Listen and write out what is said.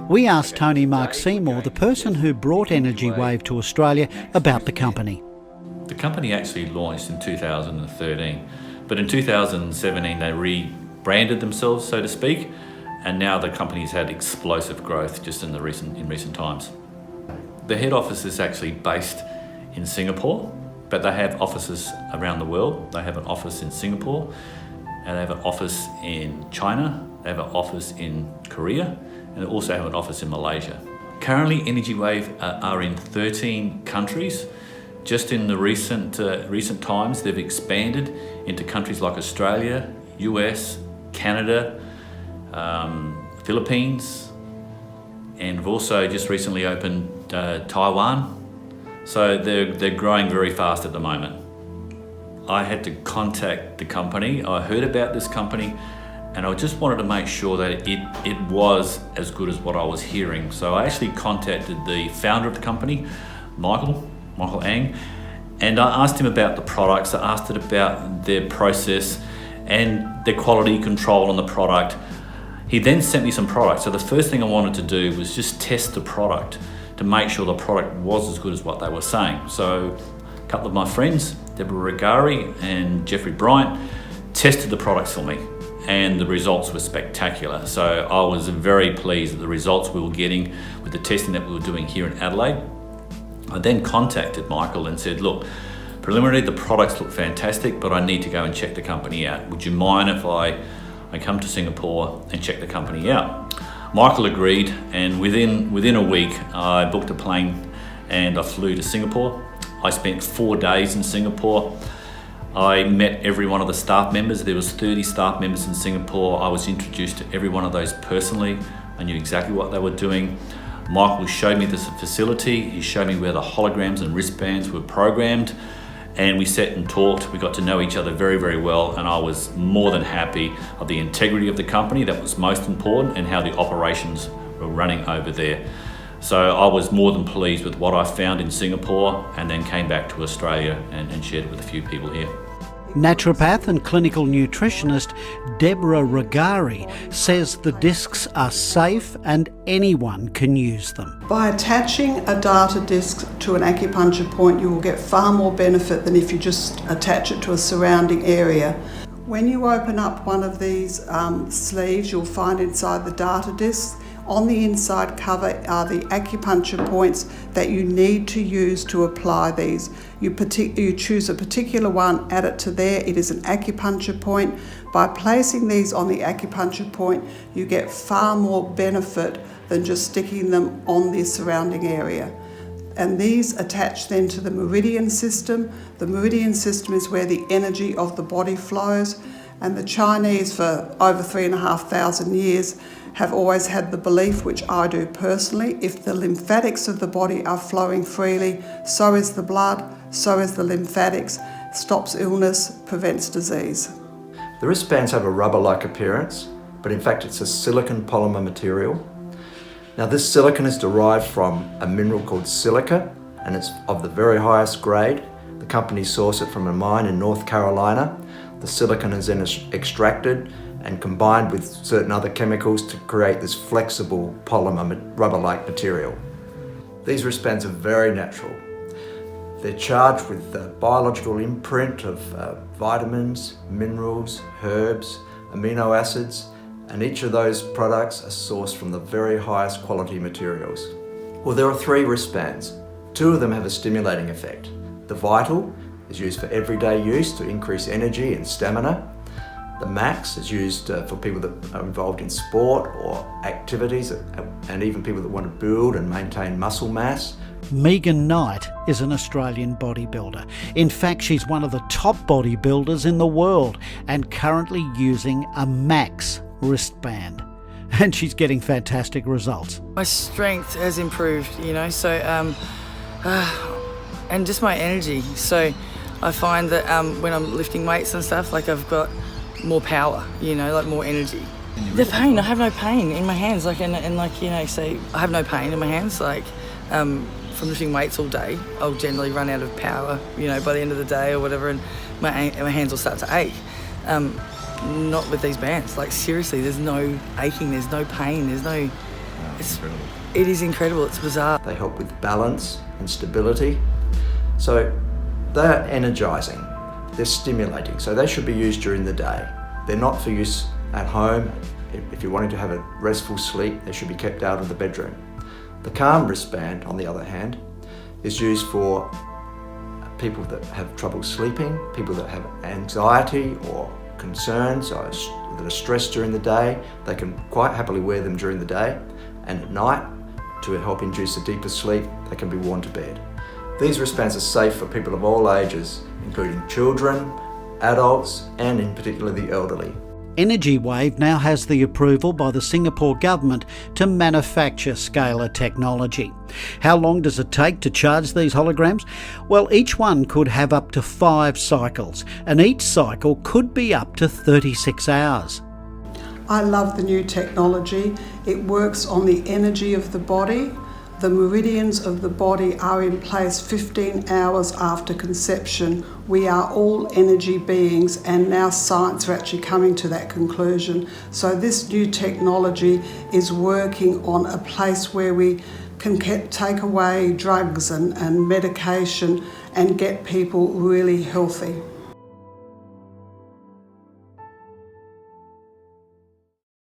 We asked Tony Mark Seymour, the person who brought Energy Wave to Australia, about the company. The company actually launched in 2013, but in 2017 they rebranded themselves, so to speak, and now the company's had explosive growth just in recent times. The head office is actually based in Singapore, but they have offices around the world. They have an office in Singapore, and they have an office in China, they have an office in Korea, and they also have an office in Malaysia. Currently, Energy Wave are in 13 countries. Just in the recent times, they've expanded into countries like Australia, US, Canada, Philippines, and have also just recently opened Taiwan. So they're growing very fast at the moment. I had to contact the company. I heard about this company, and I just wanted to make sure that it was as good as what I was hearing. So I actually contacted the founder of the company, Michael Ang, and I asked him about the products. I asked it about their process and their quality control on the product. He then sent me some products. So the first thing I wanted to do was just test the product to make sure the product was as good as what they were saying. So a couple of my friends, Deborah Regari and Jeffrey Bryant, tested the products for me, and the results were spectacular. So I was very pleased with the results we were getting with the testing that we were doing here in Adelaide. I then contacted Michael and said, look, preliminarily the products look fantastic, but I need to go and check the company out. Would you mind if I come to Singapore and check the company out? Michael agreed, and within a week I booked a plane and I flew to Singapore. I spent 4 days in Singapore. I met every one of the staff members. There was 30 staff members in Singapore. I was introduced to every one of those personally. I knew exactly what they were doing. Michael showed me this facility. He showed me where the holograms and wristbands were programmed, and we sat and talked. We got to know each other very, very well, and I was more than happy of the integrity of the company. That was most important, and how the operations were running over there. So I was more than pleased with what I found in Singapore, and then came back to Australia and shared it with a few people here. Naturopath and clinical nutritionist Deborah Regari says the discs are safe and anyone can use them. By attaching a data disc to an acupuncture point, you will get far more benefit than if you just attach it to a surrounding area. When you open up one of these sleeves, you'll find inside the data disc, on the inside cover are the acupuncture points that you need to use to apply these. You choose a particular one, add it to there. It is an acupuncture point. By placing these on the acupuncture point, you get far more benefit than just sticking them on the surrounding area. And these attach then to the meridian system. The meridian system is where the energy of the body flows. And the Chinese, for over 3,500 years, have always had the belief, which I do personally, if the lymphatics of the body are flowing freely, so is the blood, so is the lymphatics, stops illness, prevents disease. The wristbands have a rubber-like appearance, but in fact it's a silicon polymer material. Now this silicon is derived from a mineral called silica, and it's of the very highest grade. The company source it from a mine in North Carolina. The silicon is then extracted and combined with certain other chemicals to create this flexible polymer rubber-like material. These wristbands are very natural. They're charged with the biological imprint of vitamins, minerals, herbs, amino acids, and each of those products are sourced from the very highest quality materials. Well, there are 3 wristbands. 2 of them have a stimulating effect. The Vital is used for everyday use to increase energy and stamina. The Max is used for people that are involved in sport or activities, and even people that want to build and maintain muscle mass. Megan Knight is an Australian bodybuilder. In fact, she's one of the top bodybuilders in the world and currently using a Max wristband. And she's getting fantastic results. My strength has improved, and just my energy. So I find that when I'm lifting weights and stuff, I've got more power, more energy. The pain, I have no pain in my hands, so I have no pain in my hands, from lifting weights all day. I'll generally run out of power, by the end of the day or whatever, and my hands will start to ache. not with these bands. Like seriously, there's no aching, there's no pain, there's no. It's incredible. It is incredible. It's bizarre. They help with balance and stability. So they're energising, they're stimulating. So they should be used during the day. They're not for use at home. If you're wanting to have a restful sleep, they should be kept out of the bedroom. The Calm wristband, on the other hand, is used for people that have trouble sleeping, people that have anxiety or concerns or that are stressed during the day. They can quite happily wear them during the day, and at night, to help induce a deeper sleep, they can be worn to bed. These wristbands are safe for people of all ages, including children, adults, and in particular the elderly. Energy Wave now has the approval by the Singapore government to manufacture Scalar technology. How long does it take to charge these holograms? Well, each one could have up to 5 cycles, and each cycle could be up to 36 hours. I love the new technology. It works on the energy of the body. The meridians of the body are in place 15 hours after conception. We are all energy beings, and now science are actually coming to that conclusion. So this new technology is working on a place where we can take away drugs and medication and get people really healthy.